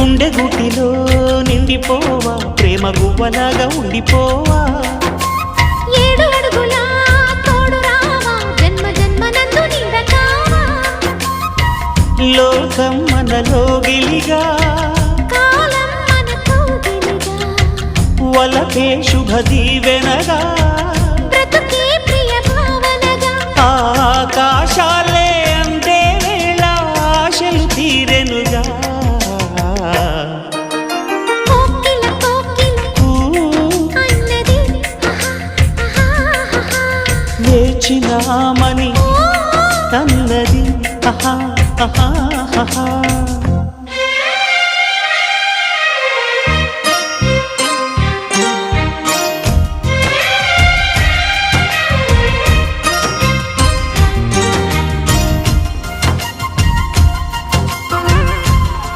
గుండె గుటిలో నిండిపోవా ప్రేమ గువ్వలాగా ఉండిపోవా 7 అడుగుల తోడు రావా జన్మ జన్మనందు నీడకావా లోకం మనలో గిలిగా కాలం మనతో గిలిగా వలకే శుభ దీవెనగా బ్రతుకే ప్రియ భావనగా ఆకాశాలే అందే వేళ ఆశలు తీరెనుగా కోకిల కోకిల అన్నది వేచినామని అన్నది